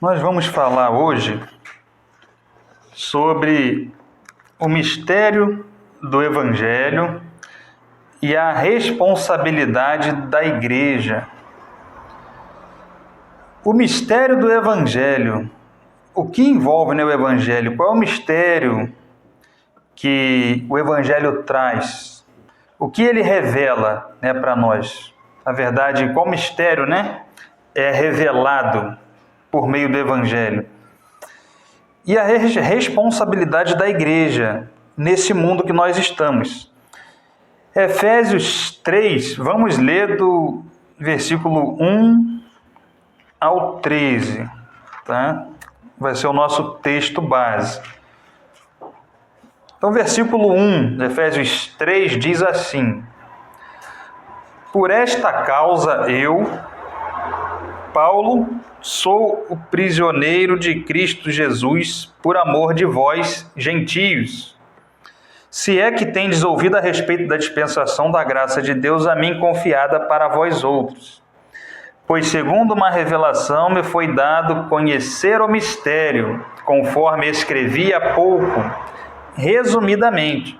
Nós vamos falar hoje sobre o mistério do Evangelho e a responsabilidade da Igreja. O mistério do Evangelho. O que envolve o Evangelho? Qual é o mistério que o Evangelho traz? O que ele revela para nós? Na verdade, qual mistério é revelado por meio do Evangelho? E a responsabilidade da Igreja nesse mundo que nós estamos. Efésios 3, vamos ler do versículo 1 ao 13, tá? Vai ser o nosso texto base. Então, versículo 1 de Efésios 3 diz assim: Por esta causa eu, Paulo, sou o prisioneiro de Cristo Jesus, por amor de vós, gentios. Se é que tendes ouvido a respeito da dispensação da graça de Deus a mim confiada para vós outros. Pois segundo uma revelação me foi dado conhecer o mistério, conforme escrevi há pouco, resumidamente,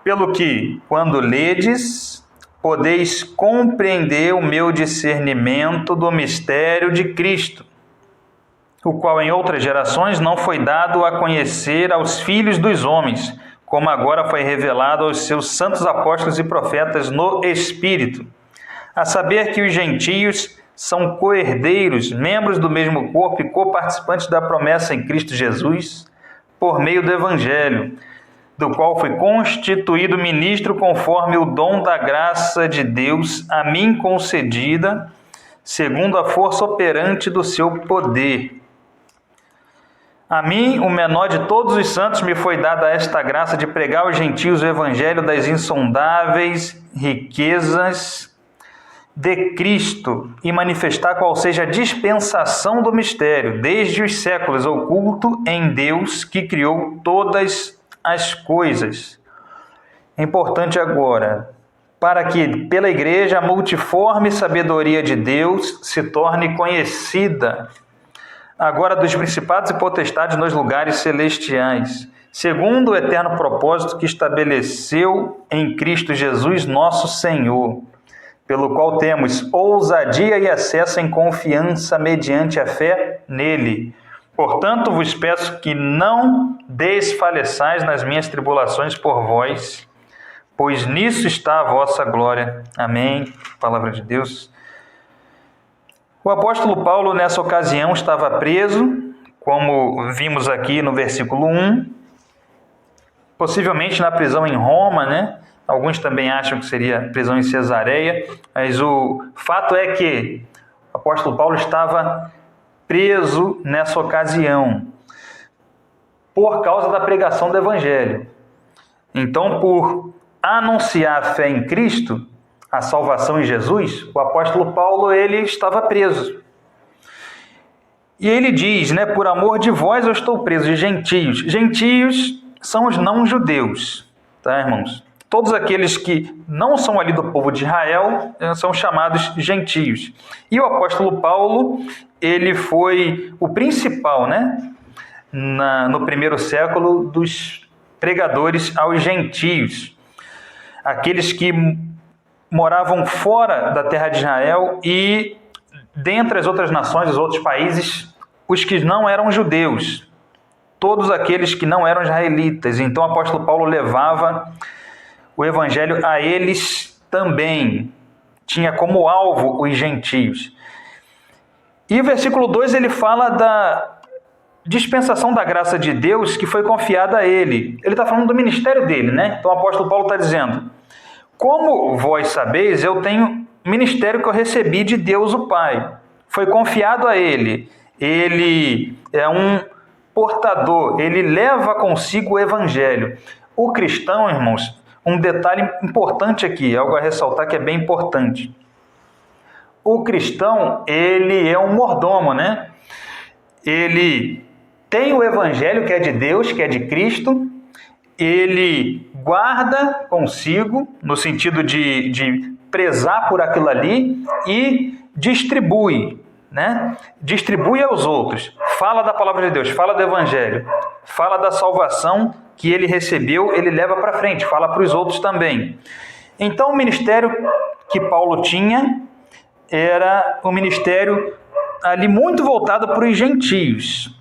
pelo que, quando ledes, podeis compreender o meu discernimento do mistério de Cristo, o qual em outras gerações não foi dado a conhecer aos filhos dos homens, como agora foi revelado aos seus santos apóstolos e profetas no Espírito, a saber que os gentios são co-herdeiros, membros do mesmo corpo e co-participantes da promessa em Cristo Jesus, por meio do Evangelho, do qual fui constituído ministro conforme o dom da graça de Deus a mim concedida, segundo a força operante do seu poder. A mim, o menor de todos os santos, me foi dada esta graça de pregar aos gentios o evangelho das insondáveis riquezas de Cristo e manifestar qual seja a dispensação do mistério, desde os séculos, oculto em Deus que criou todas as coisas. É importante agora, para que pela Igreja a multiforme sabedoria de Deus se torne conhecida, agora dos principados e potestades nos lugares celestiais, segundo o eterno propósito que estabeleceu em Cristo Jesus nosso Senhor, pelo qual temos ousadia e acesso em confiança mediante a fé nele. Portanto, vos peço que não desfaleçais nas minhas tribulações por vós, pois nisso está a vossa glória. Amém. Palavra de Deus. O apóstolo Paulo, nessa ocasião, estava preso, como vimos aqui no versículo 1, possivelmente na prisão em Roma, Alguns também acham que seria prisão em Cesareia, mas o fato é que o apóstolo Paulo estava preso nessa ocasião, por causa da pregação do Evangelho. Então, por anunciar a fé em Cristo, a salvação em Jesus, o apóstolo Paulo ele estava preso. E ele diz, por amor de vós eu estou preso, de gentios. Gentios são os não-judeus, tá, irmãos? Todos aqueles que não são ali do povo de Israel são chamados gentios. E o apóstolo Paulo, ele foi o principal, no primeiro século, dos pregadores aos gentios. Aqueles que moravam fora da terra de Israel e, dentre as outras nações, os outros países, os que não eram judeus. Todos aqueles que não eram israelitas. Então o apóstolo Paulo levava o evangelho a eles também. Tinha como alvo os gentios. E o versículo 2 ele fala da dispensação da graça de Deus que foi confiada a ele. Ele está falando do ministério dele, Então o apóstolo Paulo está dizendo: como vós sabeis, eu tenho ministério que eu recebi de Deus o Pai. Foi confiado a ele. Ele é um portador, ele leva consigo o evangelho. O cristão, irmãos, um detalhe importante aqui, algo a ressaltar que é bem importante. O cristão, ele é um mordomo, Ele tem o evangelho que é de Deus, que é de Cristo, ele guarda consigo, no sentido de prezar por aquilo ali, e distribui. né? Distribui aos outros, fala da palavra de Deus, fala do evangelho, fala da salvação que ele recebeu, ele leva para frente, fala para os outros também. Então o ministério que Paulo tinha era um ministério ali muito voltado para os gentios.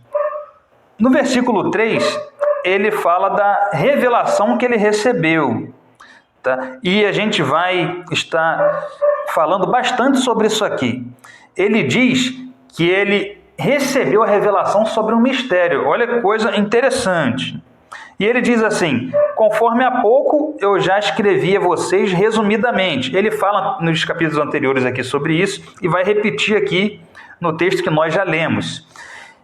No versículo 3, ele fala da revelação que ele recebeu, tá? E a gente vai estar falando bastante sobre isso aqui. Ele diz que ele recebeu a revelação sobre um mistério. Olha que coisa interessante. E ele diz assim: conforme há pouco eu já escrevi a vocês resumidamente. Ele fala nos capítulos anteriores aqui sobre isso e vai repetir aqui no texto que nós já lemos.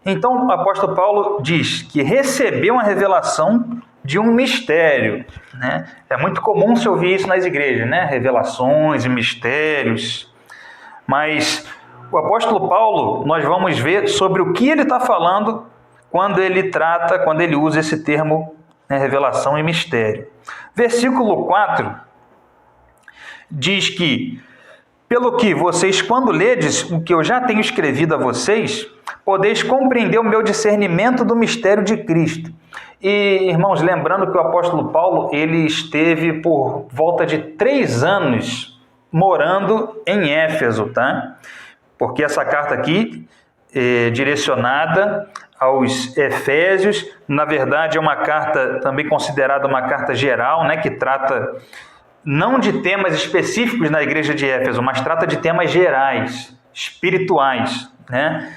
Então o apóstolo Paulo diz que recebeu uma revelação de um mistério, né? É muito comum se ouvir isso nas igrejas, né? Revelações e mistérios. Mas o apóstolo Paulo, nós vamos ver sobre o que ele está falando quando ele usa esse termo, né, revelação e mistério. Versículo 4 diz que, pelo que vocês, quando ledes o que eu já tenho escrevido a vocês, podeis compreender o meu discernimento do mistério de Cristo. E, irmãos, lembrando que o apóstolo Paulo, ele esteve por volta de 3 anos morando em Éfeso, tá? Porque essa carta aqui é direcionada aos Efésios, na verdade é uma carta também considerada uma carta geral, né, que trata não de temas específicos na igreja de Éfeso, mas trata de temas gerais, espirituais, né?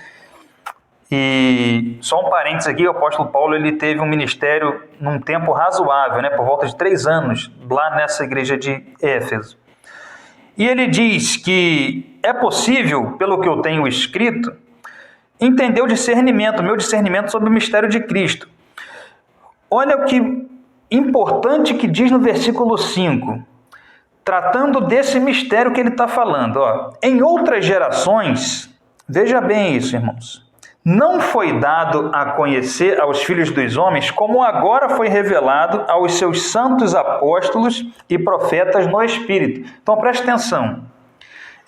E só um parênteses aqui, o apóstolo Paulo ele teve um ministério num tempo razoável, né, por volta de 3 anos, lá nessa igreja de Éfeso. E ele diz que é possível, pelo que eu tenho escrito, entender o discernimento, meu discernimento sobre o mistério de Cristo. Olha o que importante que diz no versículo 5, tratando desse mistério que ele está falando. Ó, em outras gerações, veja bem isso, irmãos, não foi dado a conhecer aos filhos dos homens como agora foi revelado aos seus santos apóstolos e profetas no Espírito. Então preste atenção.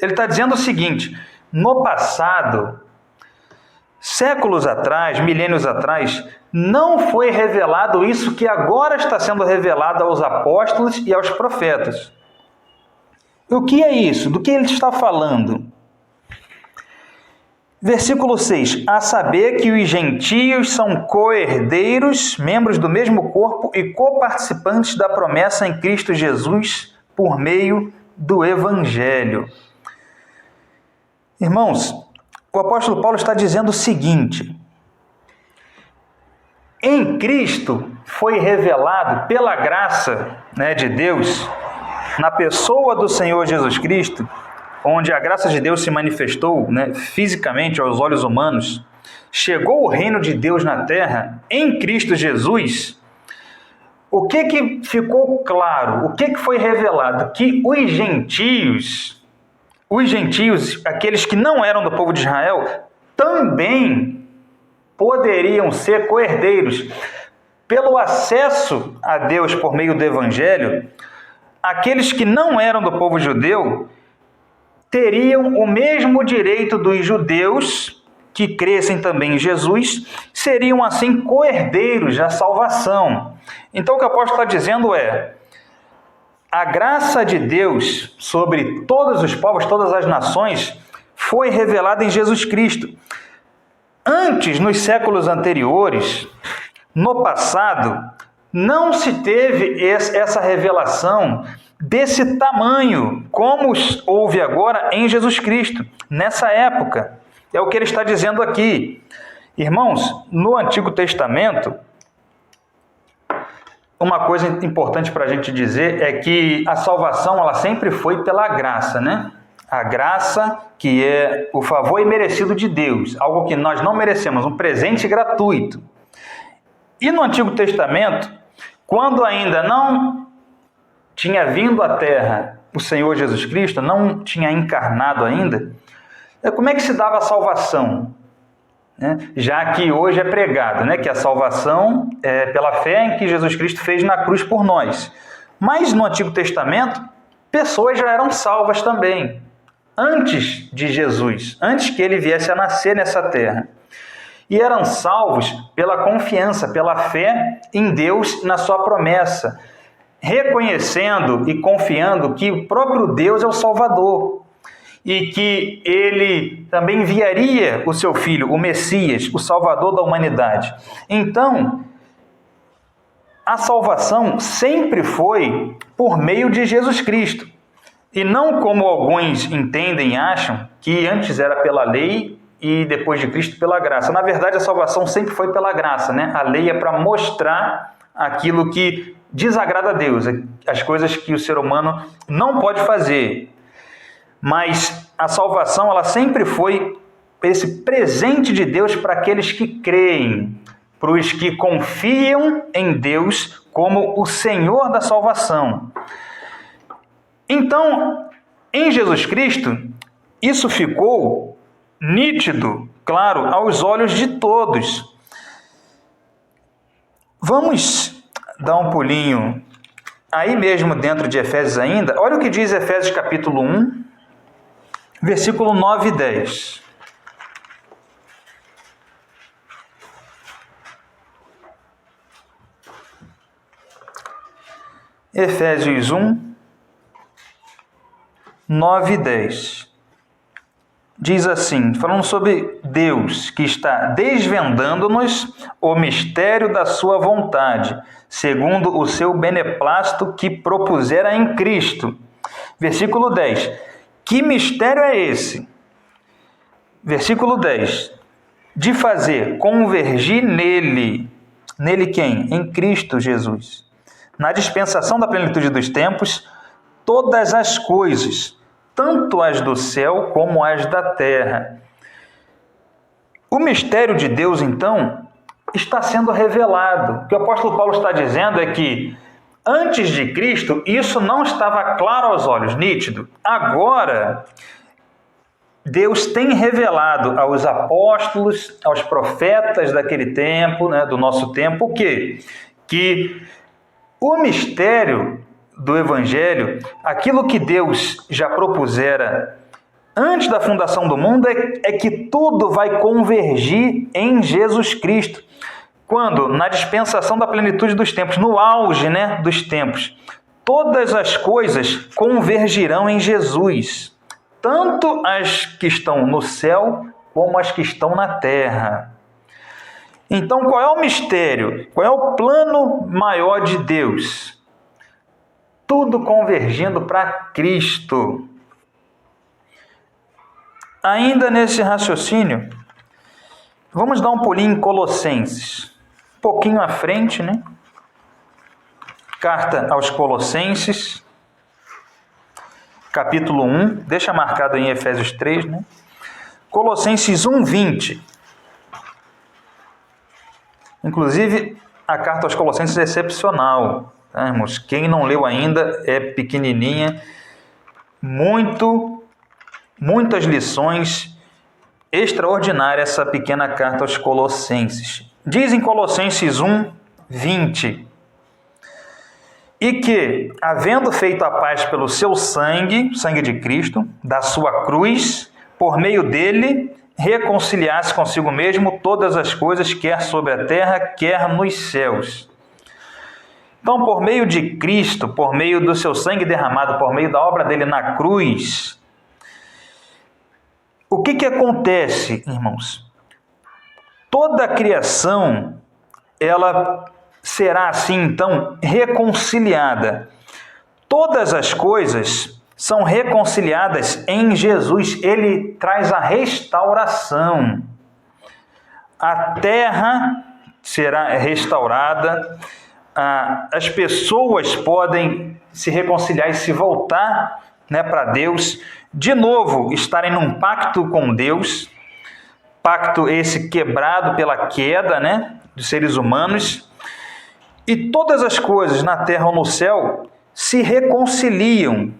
Ele está dizendo o seguinte: no passado, séculos atrás, milênios atrás, não foi revelado isso que agora está sendo revelado aos apóstolos e aos profetas. O que é isso? Do que ele está falando? Versículo 6, a saber que os gentios são co-herdeiros, membros do mesmo corpo e coparticipantes da promessa em Cristo Jesus por meio do Evangelho. Irmãos, o apóstolo Paulo está dizendo o seguinte: em Cristo foi revelado pela graça, né, de Deus, na pessoa do Senhor Jesus Cristo, onde a graça de Deus se manifestou, né, fisicamente aos olhos humanos, chegou o reino de Deus na terra, em Cristo Jesus. O que ficou claro? O que foi revelado? Que os gentios, aqueles que não eram do povo de Israel, também poderiam ser co-herdeiros. Pelo acesso a Deus por meio do Evangelho, aqueles que não eram do povo judeu teriam o mesmo direito dos judeus que crescem também em Jesus, seriam assim co-herdeiros da salvação. Então o que o apóstolo está dizendo é: a graça de Deus sobre todos os povos, todas as nações, foi revelada em Jesus Cristo. Antes, nos séculos anteriores, no passado, não se teve essa revelação desse tamanho, como houve agora em Jesus Cristo, nessa época. É o que ele está dizendo aqui. Irmãos, no Antigo Testamento, uma coisa importante para a gente dizer é que a salvação ela sempre foi pela graça, né? A graça que é o favor imerecido de Deus, algo que nós não merecemos, um presente gratuito. E no Antigo Testamento, quando ainda não tinha vindo à Terra o Senhor Jesus Cristo, não tinha encarnado ainda, como é que se dava a salvação? Já que hoje é pregado, né, que a salvação é pela fé em que Jesus Cristo fez na cruz por nós. Mas no Antigo Testamento, pessoas já eram salvas também, antes de Jesus, antes que ele viesse a nascer nessa terra. E eram salvos pela confiança, pela fé em Deus e na sua promessa, reconhecendo e confiando que o próprio Deus é o Salvador e que ele também enviaria o seu Filho, o Messias, o Salvador da humanidade. Então, a salvação sempre foi por meio de Jesus Cristo. E não como alguns entendem e acham, que antes era pela lei e depois de Cristo pela graça. Na verdade, a salvação sempre foi pela graça, né? A lei é para mostrar aquilo que desagrada a Deus, as coisas que o ser humano não pode fazer. Mas a salvação, ela sempre foi esse presente de Deus para aqueles que creem, para os que confiam em Deus como o Senhor da salvação. Então, em Jesus Cristo, isso ficou nítido, claro, aos olhos de todos. Vamos dar um pulinho aí mesmo dentro de Efésios ainda. Olha o que diz Efésios capítulo 1, versículo 9 e 10. Efésios 1, 9 e 10. Diz assim, falando sobre Deus, que está desvendando-nos o mistério da sua vontade, segundo o seu beneplácito que propusera em Cristo. Versículo 10. Que mistério é esse? Versículo 10. De fazer convergir nele. Nele quem? Em Cristo Jesus. Na dispensação da plenitude dos tempos, todas as coisas, tanto as do céu como as da terra. O mistério de Deus, então, está sendo revelado. O que o apóstolo Paulo está dizendo é que, antes de Cristo, isso não estava claro aos olhos, nítido. Agora, Deus tem revelado aos apóstolos, aos profetas daquele tempo, do nosso tempo, o quê? Que o mistério do Evangelho, aquilo que Deus já propusera antes da fundação do mundo, é que tudo vai convergir em Jesus Cristo. Quando? Na dispensação da plenitude dos tempos, no auge dos tempos, todas as coisas convergirão em Jesus, tanto as que estão no céu como as que estão na terra. Então, qual é o mistério? Qual é o plano maior de Deus? Tudo convergindo para Cristo. Ainda nesse raciocínio, vamos dar um pulinho em Colossenses. Um pouquinho à frente, Carta aos Colossenses, capítulo 1. Deixa marcado em Efésios 3, Colossenses 1, 20. Inclusive, a carta aos Colossenses é excepcional, tá, irmãos? Quem não leu ainda, é pequenininha, muitas lições, extraordinária essa pequena carta aos Colossenses. Diz em Colossenses 1, 20, e que, havendo feito a paz pelo seu sangue, sangue de Cristo, da sua cruz, por meio dele, reconciliasse consigo mesmo todas as coisas, quer sobre a terra, quer nos céus. Então, por meio de Cristo, por meio do seu sangue derramado, por meio da obra dele na cruz, o que acontece, irmãos? Toda a criação, ela será assim, então, reconciliada. Todas as coisas são reconciliadas em Jesus. Ele traz a restauração. A terra será restaurada, as pessoas podem se reconciliar e se voltar para Deus, de novo estarem num pacto com Deus, pacto esse quebrado pela queda dos seres humanos, e todas as coisas na terra ou no céu se reconciliam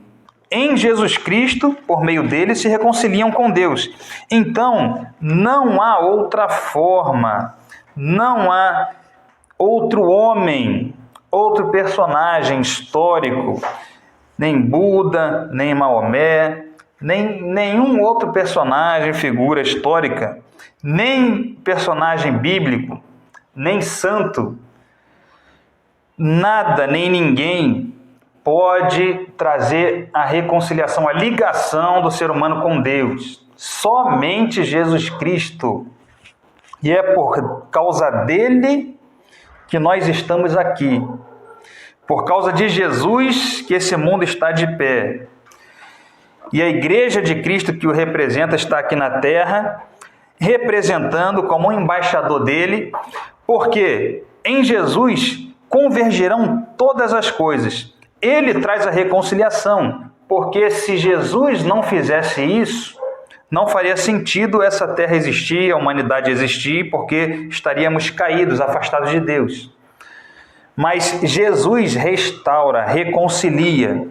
em Jesus Cristo, por meio dele, se reconciliam com Deus. Então, não há outra forma, não há outro homem, outro personagem histórico, nem Buda, nem Maomé, nem nenhum outro personagem, figura histórica, nem personagem bíblico, nem santo, nada, nem ninguém pode trazer a reconciliação, a ligação do ser humano com Deus. Somente Jesus Cristo. E é por causa dele que nós estamos aqui. Por causa de Jesus que esse mundo está de pé. E a igreja de Cristo que o representa está aqui na terra, representando como um embaixador dele, porque em Jesus convergerão todas as coisas. Ele traz a reconciliação, porque se Jesus não fizesse isso, não faria sentido essa terra existir, a humanidade existir, porque estaríamos caídos, afastados de Deus. Mas Jesus restaura, reconcilia.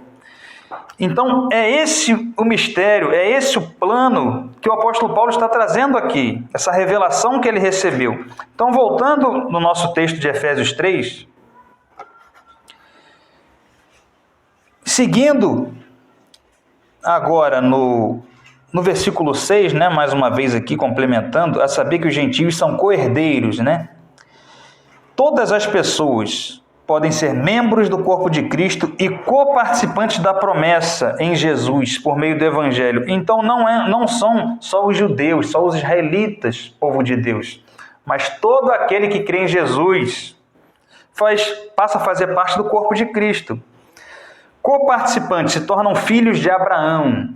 Então, é esse o mistério, é esse o plano que o apóstolo Paulo está trazendo aqui, essa revelação que ele recebeu. Então, voltando no nosso texto de Efésios 3, seguindo agora no versículo 6, né, mais uma vez aqui complementando, a saber que os gentios são co-herdeiros, né? Todas as pessoas podem ser membros do corpo de Cristo e coparticipantes da promessa em Jesus por meio do Evangelho. Então não são só os judeus, só os israelitas, povo de Deus, mas todo aquele que crê em Jesus passa a fazer parte do corpo de Cristo. Coparticipantes se tornam filhos de Abraão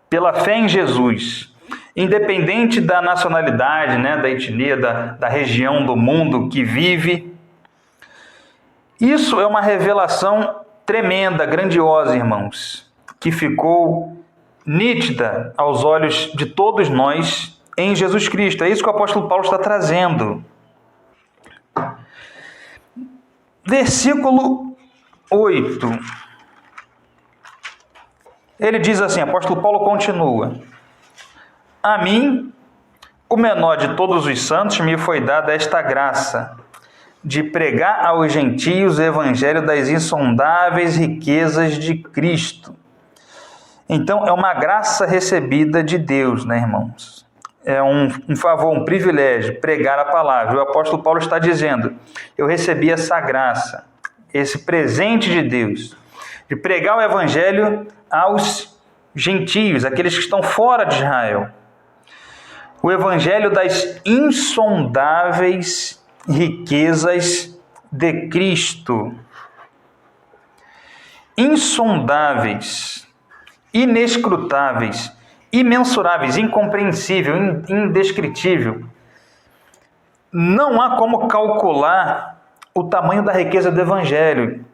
pela fé em Jesus, independente da nacionalidade, né, da etnia, da região do mundo que vive. Isso é uma revelação tremenda, grandiosa, irmãos, que ficou nítida aos olhos de todos nós em Jesus Cristo. É isso que o apóstolo Paulo está trazendo. Versículo 8. Ele diz assim, o apóstolo Paulo continua: a mim, o menor de todos os santos, me foi dada esta graça, de pregar aos gentios o evangelho das insondáveis riquezas de Cristo. Então, é uma graça recebida de Deus, né, irmãos? É um favor, um privilégio, pregar a palavra. O apóstolo Paulo está dizendo, eu recebi essa graça, esse presente de Deus, de pregar o evangelho aos gentios, aqueles que estão fora de Israel. O evangelho das insondáveis riquezas de Cristo. Insondáveis, inescrutáveis, imensuráveis, incompreensível, indescritível. Não há como calcular o tamanho da riqueza do evangelho.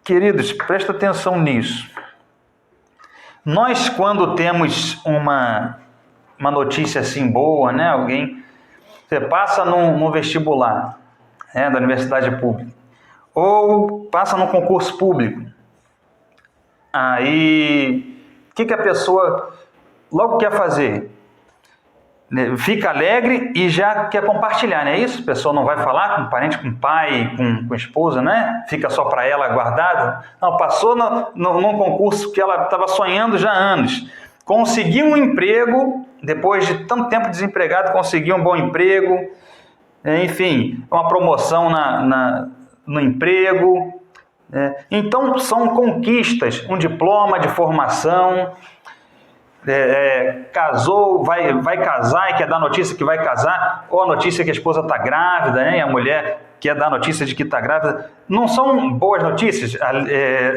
Queridos, presta atenção nisso. Nós, quando temos uma notícia assim boa, né? Você passa no vestibular, né, da universidade pública, ou passa num concurso público. Aí, o que a pessoa logo quer fazer? Fica alegre e já quer compartilhar, não é isso? A pessoa não vai falar com o parente, com o pai, com a esposa, né? Fica só para ela guardado. Não, passou num concurso que ela estava sonhando já há anos. Conseguiu um emprego, depois de tanto tempo desempregado, conseguiu um bom emprego, enfim, uma promoção no emprego. Então, são conquistas, um diploma de formação. Casou, vai casar e quer dar notícia que vai casar, ou a notícia que a esposa está grávida, né? E a mulher quer dar notícia de que está grávida. Não são boas notícias,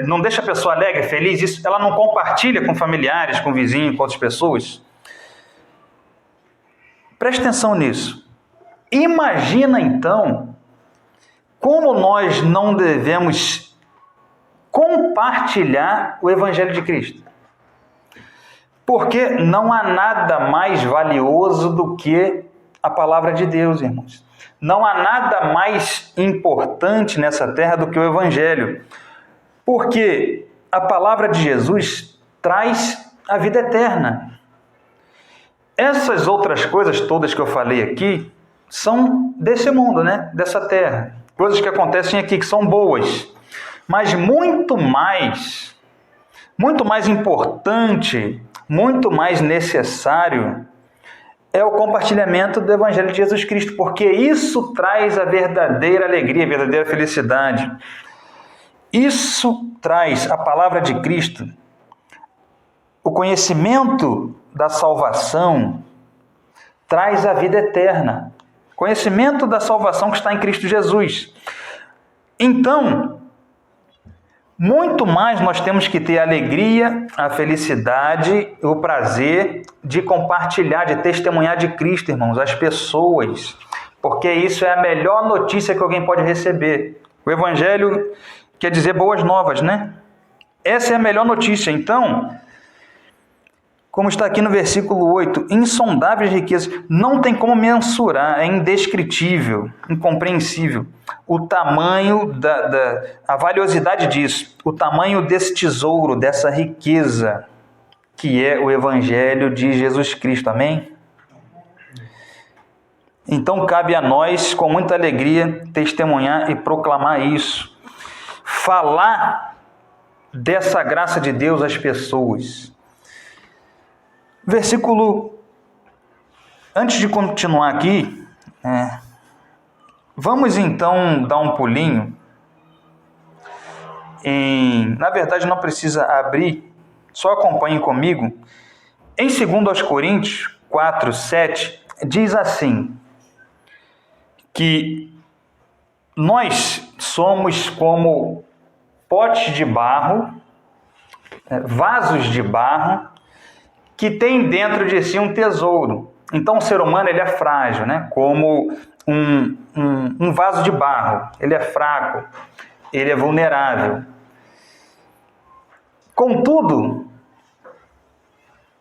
não deixa a pessoa alegre, feliz, isso ela não compartilha com familiares, com vizinhos, com outras pessoas. Preste atenção nisso. Imagina então como nós não devemos compartilhar o Evangelho de Cristo. Porque não há nada mais valioso do que a palavra de Deus, irmãos. Não há nada mais importante nessa terra do que o Evangelho. Porque a palavra de Jesus traz a vida eterna. Essas outras coisas todas que eu falei aqui são desse mundo, né? Dessa terra. Coisas que acontecem aqui que são boas. Mas muito mais muito mais importante, muito mais necessário é o compartilhamento do Evangelho de Jesus Cristo, porque isso traz a verdadeira alegria, a verdadeira felicidade. Isso traz a palavra de Cristo, o conhecimento da salvação, traz a vida eterna. Conhecimento da salvação que está em Cristo Jesus. Então, muito mais nós temos que ter a alegria, a felicidade, o prazer de compartilhar, de testemunhar de Cristo, irmãos, às pessoas, porque isso é a melhor notícia que alguém pode receber. O Evangelho quer dizer boas novas, né? Essa é a melhor notícia. Então, como está aqui no versículo 8, insondáveis riquezas, não tem como mensurar, é indescritível, incompreensível, o tamanho, a valiosidade disso, o tamanho desse tesouro, dessa riqueza, que é o Evangelho de Jesus Cristo, amém? Então cabe a nós, com muita alegria, testemunhar e proclamar isso, falar dessa graça de Deus às pessoas. Versículo, antes de continuar aqui, vamos então dar um pulinho, na verdade não precisa abrir, só acompanhem comigo, em 2 Coríntios 4, 7, diz assim, que nós somos como potes de barro, vasos de barro, que tem dentro de si um tesouro. Então o ser humano ele é frágil, né? Como um vaso de barro. Ele é fraco, ele é vulnerável. Contudo,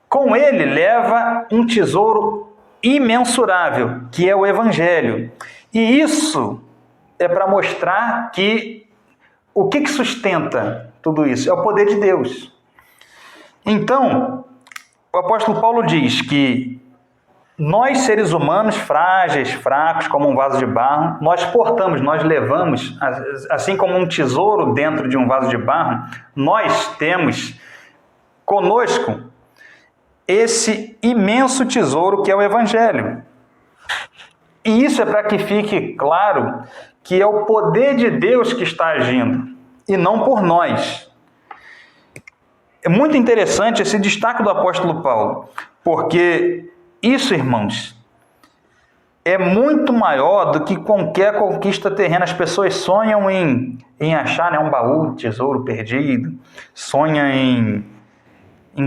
com ele leva um tesouro imensurável, que é o Evangelho. E isso é para mostrar que o que sustenta tudo isso? É o poder de Deus. Então, o apóstolo Paulo diz que nós, seres humanos, frágeis, fracos, como um vaso de barro, nós portamos, nós levamos, assim como um tesouro dentro de um vaso de barro, nós temos conosco esse imenso tesouro que é o Evangelho. E isso é para que fique claro que é o poder de Deus que está agindo, e não por nós. É muito interessante esse destaque do apóstolo Paulo, porque isso, irmãos, é muito maior do que qualquer conquista terrena. As pessoas sonham em achar, né, um baú, um tesouro perdido, sonham em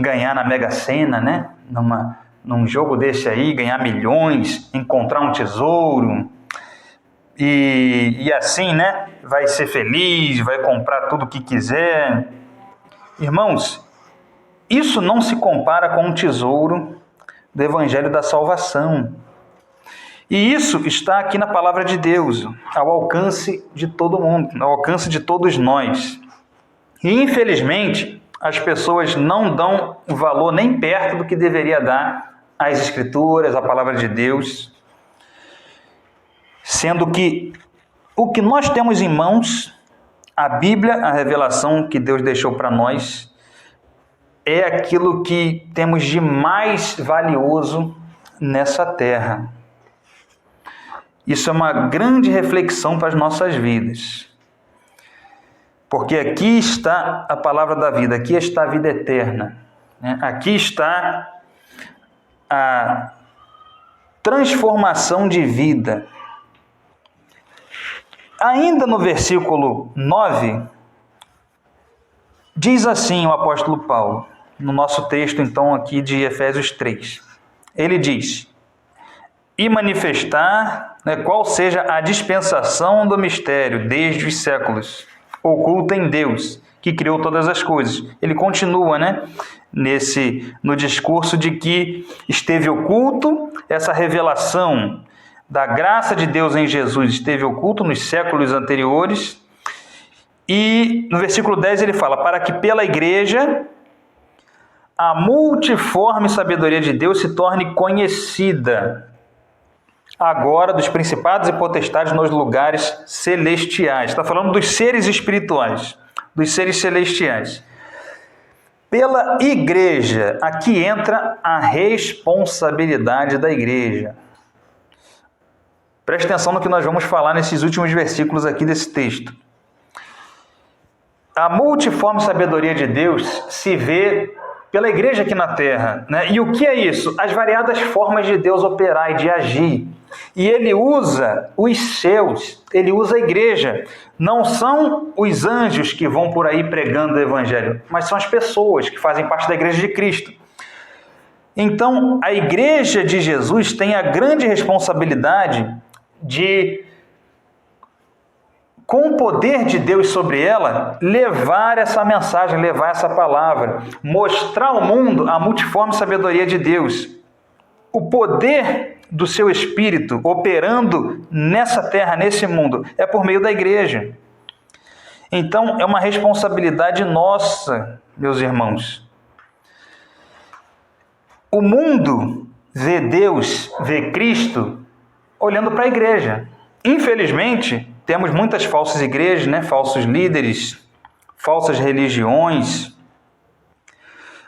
ganhar na Mega Sena, né, num jogo desse aí, ganhar milhões, encontrar um tesouro, e assim, né, vai ser feliz, vai comprar tudo o que quiser. Irmãos, isso não se compara com um tesouro do Evangelho da salvação. E isso está aqui na palavra de Deus, ao alcance de todo mundo, ao alcance de todos nós. E, infelizmente, as pessoas não dão valor nem perto do que deveria dar às Escrituras, à palavra de Deus, sendo que o que nós temos em mãos, a Bíblia, a revelação que Deus deixou para nós, é aquilo que temos de mais valioso nessa terra. Isso é uma grande reflexão para as nossas vidas. Porque aqui está a palavra da vida, aqui está a vida eterna, né? Aqui está a transformação de vida. Ainda no versículo 9, diz assim o apóstolo Paulo, no nosso texto então aqui de Efésios 3. Ele diz, e manifestar, qual seja a dispensação do mistério desde os séculos, oculta em Deus, que criou todas as coisas. Ele continua, no discurso de que esteve oculto, essa revelação da graça de Deus em Jesus esteve oculto nos séculos anteriores. E no versículo 10 ele fala, para que pela igreja a multiforme sabedoria de Deus se torne conhecida agora dos principados e potestades nos lugares celestiais. Está falando dos seres espirituais, dos seres celestiais. Pela igreja, aqui entra a responsabilidade da igreja. Preste atenção no que nós vamos falar nesses últimos versículos aqui desse texto. A multiforme sabedoria de Deus se vê pela igreja aqui na terra, né? E o que é isso? As variadas formas de Deus operar e de agir. E ele usa os céus, ele usa a igreja. Não são os anjos que vão por aí pregando o evangelho, mas são as pessoas que fazem parte da igreja de Cristo. Então, a igreja de Jesus tem a grande responsabilidade de, com o poder de Deus sobre ela, levar essa mensagem, levar essa palavra, mostrar ao mundo a multiforme sabedoria de Deus. O poder do seu Espírito operando nessa terra, nesse mundo, é por meio da igreja. Então, é uma responsabilidade nossa, meus irmãos. O mundo vê Deus, vê Cristo, olhando para a igreja. Infelizmente, temos muitas falsas igrejas, né? Falsos líderes, falsas religiões,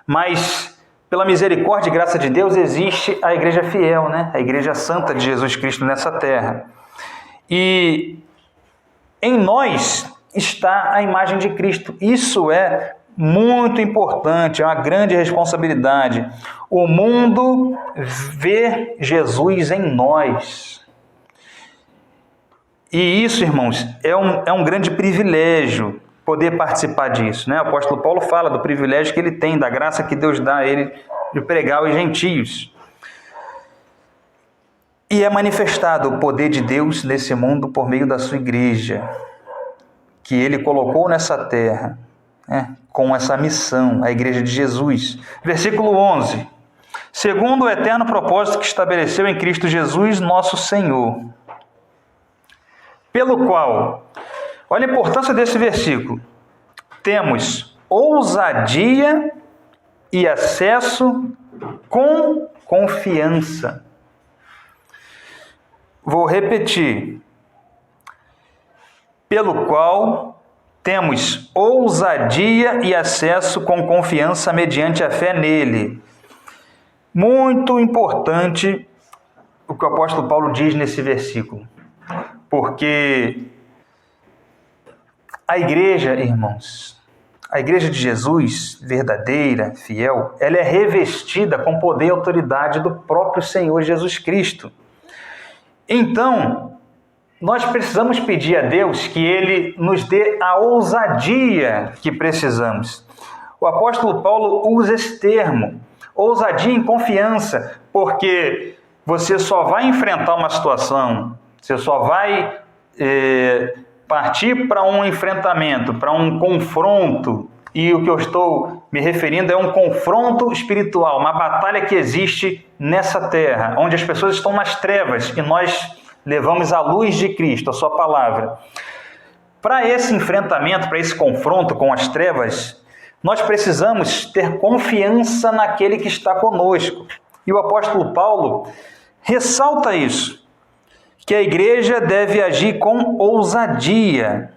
mas pela misericórdia e graça de Deus existe a igreja fiel, né? A igreja santa de Jesus Cristo nessa terra. E em nós está a imagem de Cristo. Isso é muito importante, é uma grande responsabilidade. O mundo vê Jesus em nós. E isso, irmãos, é um grande privilégio poder participar disso, né? O apóstolo Paulo fala do privilégio que ele tem, da graça que Deus dá a ele de pregar aos gentios. E é manifestado o poder de Deus nesse mundo por meio da sua igreja, que ele colocou nessa terra, né? Com essa missão, a igreja de Jesus. Versículo 11. Segundo o eterno propósito que estabeleceu em Cristo Jesus, nosso Senhor, pelo qual, olha a importância desse versículo, temos ousadia e acesso com confiança. Vou repetir. Pelo qual temos ousadia e acesso com confiança mediante a fé nele. Muito importante o que o apóstolo Paulo diz nesse versículo. Porque a igreja, irmãos, a igreja de Jesus, verdadeira, fiel, ela é revestida com poder e autoridade do próprio Senhor Jesus Cristo. Então, nós precisamos pedir a Deus que Ele nos dê a ousadia que precisamos. O apóstolo Paulo usa esse termo, ousadia em confiança, porque você só vai enfrentar uma situação, você só vai partir para um enfrentamento, para um confronto, e o que eu estou me referindo é um confronto espiritual, uma batalha que existe nessa terra, onde as pessoas estão nas trevas e nós levamos a luz de Cristo, a sua palavra. Para esse enfrentamento, para esse confronto com as trevas, nós precisamos ter confiança naquele que está conosco. E o apóstolo Paulo ressalta isso, que a igreja deve agir com ousadia,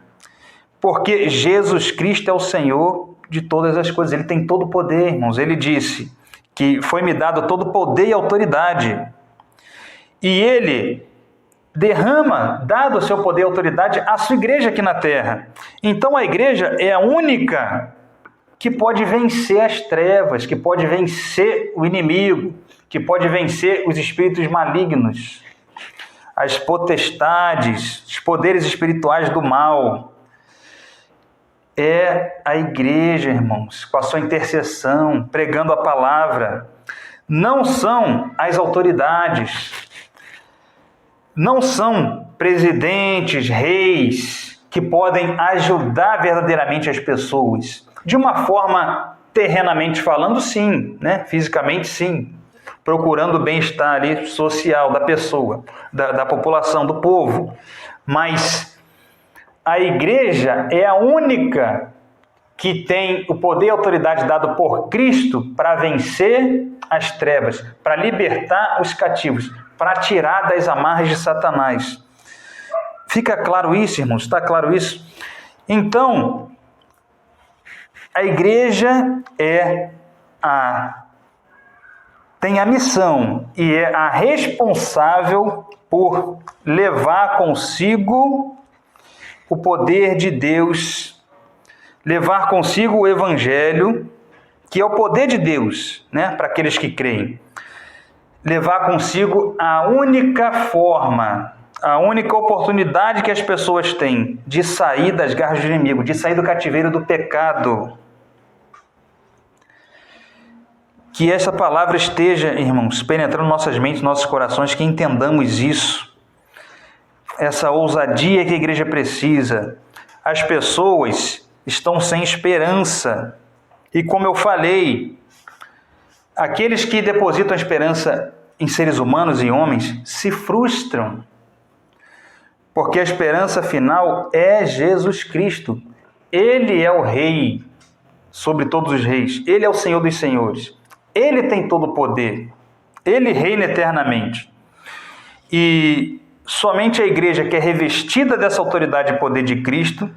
porque Jesus Cristo é o Senhor de todas as coisas. Ele tem todo o poder, irmãos. Ele disse que foi-me dado todo o poder e autoridade. E Ele derrama, dado o seu poder e autoridade, à sua igreja aqui na terra. Então a igreja é a única que pode vencer as trevas, que pode vencer o inimigo, que pode vencer os espíritos malignos, as potestades, os poderes espirituais do mal. É a igreja, irmãos, com a sua intercessão, pregando a palavra. Não são as autoridades, não são presidentes, reis, que podem ajudar verdadeiramente as pessoas. De uma forma, terrenamente falando, sim, né? Fisicamente, sim. Procurando o bem-estar ali social da pessoa, da população, do povo. Mas a igreja é a única que tem o poder e a autoridade dado por Cristo para vencer as trevas, para libertar os cativos, para tirar das amarras de Satanás. Fica claro isso, irmãos? Está claro isso? Então, A igreja tem a missão e é a responsável por levar consigo o poder de Deus, levar consigo o Evangelho, que é o poder de Deus, né, para aqueles que creem. Levar consigo a única forma, a única oportunidade que as pessoas têm de sair das garras do inimigo, de sair do cativeiro do pecado. Que essa palavra esteja, irmãos, penetrando nossas mentes, nossos corações, que entendamos isso. Essa ousadia que a igreja precisa. As pessoas estão sem esperança. E como eu falei, aqueles que depositam a esperança em seres humanos e homens se frustram. Porque a esperança final é Jesus Cristo. Ele é o Rei sobre todos os reis. Ele é o Senhor dos senhores. Ele tem todo o poder. Ele reina eternamente. E somente a igreja que é revestida dessa autoridade e poder de Cristo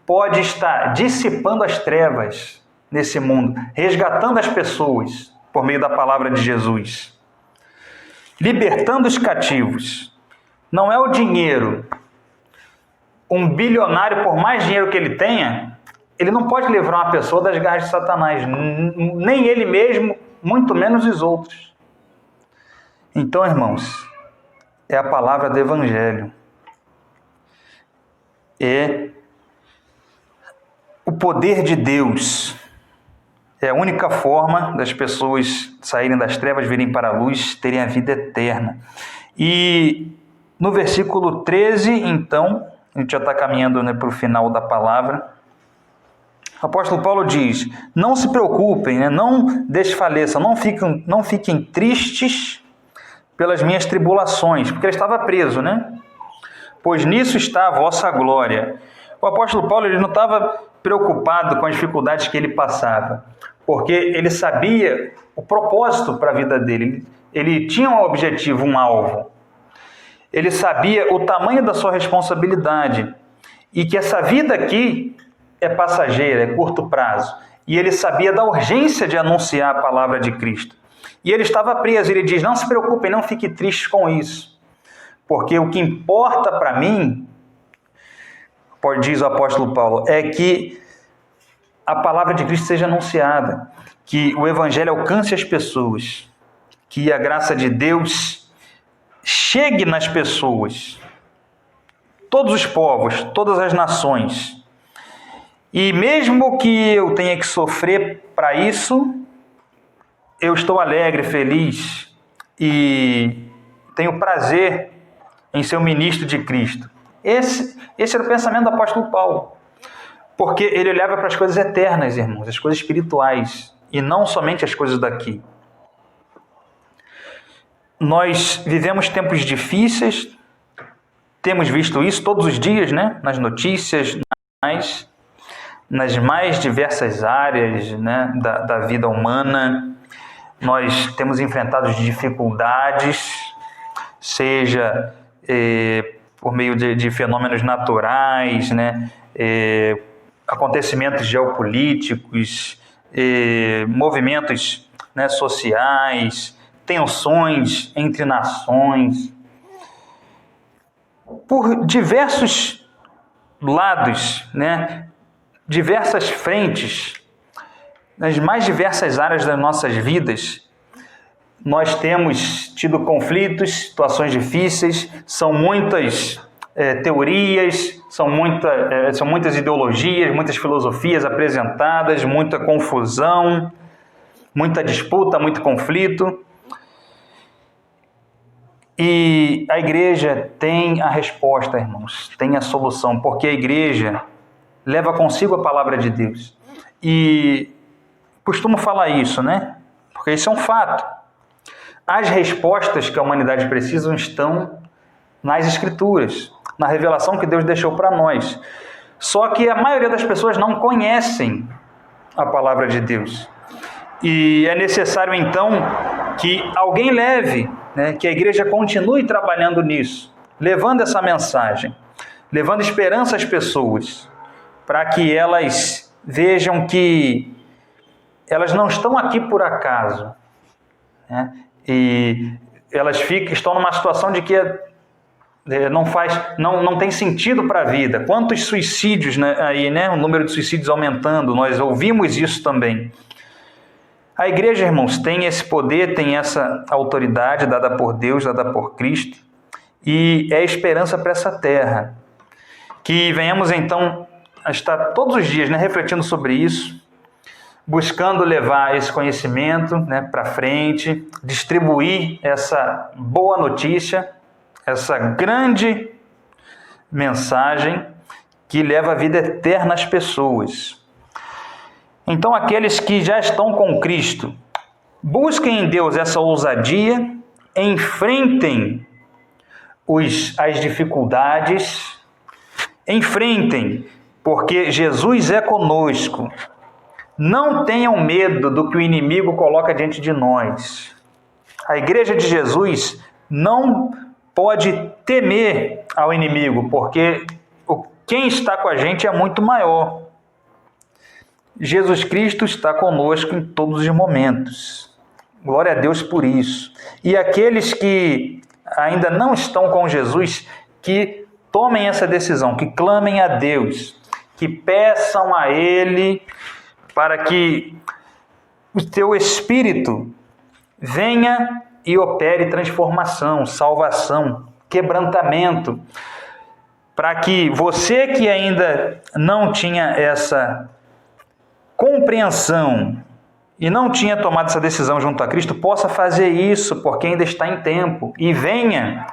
pode estar dissipando as trevas nesse mundo, resgatando as pessoas por meio da palavra de Jesus, libertando os cativos. Não é o dinheiro. Um bilionário, por mais dinheiro que ele tenha, ele não pode livrar uma pessoa das garras de Satanás, nem ele mesmo, muito menos os outros. Então, irmãos, é a palavra do Evangelho. É o poder de Deus. É a única forma das pessoas saírem das trevas, virem para a luz, terem a vida eterna. E no versículo 13, então, a gente já está caminhando, né, para o final da palavra. O apóstolo Paulo diz: não se preocupem, né, não desfaleçam, não fiquem tristes pelas minhas tribulações, porque ele estava preso, né? Pois nisso está a vossa glória. O apóstolo Paulo, ele não estava preocupado com as dificuldades que ele passava, porque ele sabia o propósito para a vida dele. Ele tinha um objetivo, um alvo. Ele sabia o tamanho da sua responsabilidade e que essa vida aqui é passageira, é curto prazo. E ele sabia da urgência de anunciar a palavra de Cristo. E ele estava preso. Ele diz: não se preocupem, não fiquem tristes com isso, porque o que importa para mim, diz o apóstolo Paulo, é que a palavra de Cristo seja anunciada, que o Evangelho alcance as pessoas, que a graça de Deus chegue nas pessoas, todos os povos, todas as nações. E mesmo que eu tenha que sofrer para isso, eu estou alegre, feliz e tenho prazer em ser um ministro de Cristo. Esse era o pensamento do apóstolo Paulo, porque ele olhava para as coisas eternas, irmãos, as coisas espirituais, e não somente as coisas daqui. Nós vivemos tempos difíceis, temos visto isso todos os dias, né? Nas notícias, nas mais diversas áreas, né, da vida humana. Nós temos enfrentado dificuldades, seja por meio de fenômenos naturais, né, acontecimentos geopolíticos, movimentos, né, sociais, tensões entre nações. Por diversos lados, né, diversas frentes, nas mais diversas áreas das nossas vidas, nós temos tido conflitos, situações difíceis, são muitas teorias, são muitas ideologias, muitas filosofias apresentadas, muita confusão, muita disputa, muito conflito. E a igreja tem a resposta, irmãos, tem a solução, porque a igreja leva consigo a palavra de Deus. E costumo falar isso, né? Porque isso é um fato. As respostas que a humanidade precisa estão nas Escrituras, na revelação que Deus deixou para nós. Só que a maioria das pessoas não conhecem a palavra de Deus. E é necessário, então, que alguém leve, né, que a igreja continue trabalhando nisso, levando essa mensagem, levando esperança às pessoas, para que elas vejam que elas não estão aqui por acaso, né? E elas estão numa situação de que não tem sentido para a vida. Quantos suicídios, né, aí, né? O número de suicídios aumentando, nós ouvimos isso também. A igreja, irmãos, tem esse poder, tem essa autoridade dada por Deus, dada por Cristo, e é esperança para essa terra. Que venhamos então a estar todos os dias, né, refletindo sobre isso, buscando levar esse conhecimento, né, para frente, distribuir essa boa notícia, essa grande mensagem que leva a vida eterna às pessoas. Então, aqueles que já estão com Cristo, busquem em Deus essa ousadia, enfrentem as dificuldades, enfrentem, porque Jesus é conosco. Não tenham medo do que o inimigo coloca diante de nós. A igreja de Jesus não pode temer ao inimigo, porque quem está com a gente é muito maior. Jesus Cristo está conosco em todos os momentos. Glória a Deus por isso. E aqueles que ainda não estão com Jesus, que tomem essa decisão, que clamem a Deus, que peçam a Ele para que o teu Espírito venha e opere transformação, salvação, quebrantamento, para que você que ainda não tinha essa compreensão e não tinha tomado essa decisão junto a Cristo, possa fazer isso, porque ainda está em tempo, e venha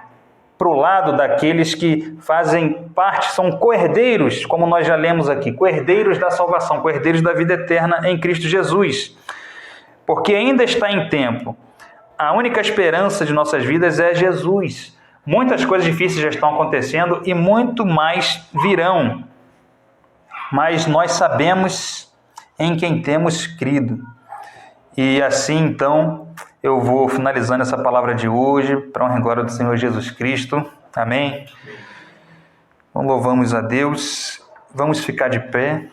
para o lado daqueles que fazem parte, são co-herdeiros, como nós já lemos aqui, co-herdeiros da salvação, co-herdeiros da vida eterna em Cristo Jesus, porque ainda está em tempo. A única esperança de nossas vidas é Jesus. Muitas coisas difíceis já estão acontecendo e muito mais virão, mas nós sabemos em quem temos crido. E assim, então, eu vou finalizando essa palavra de hoje, para a honra e glória do Senhor Jesus Cristo. Amém? Então, louvamos a Deus. Vamos ficar de pé.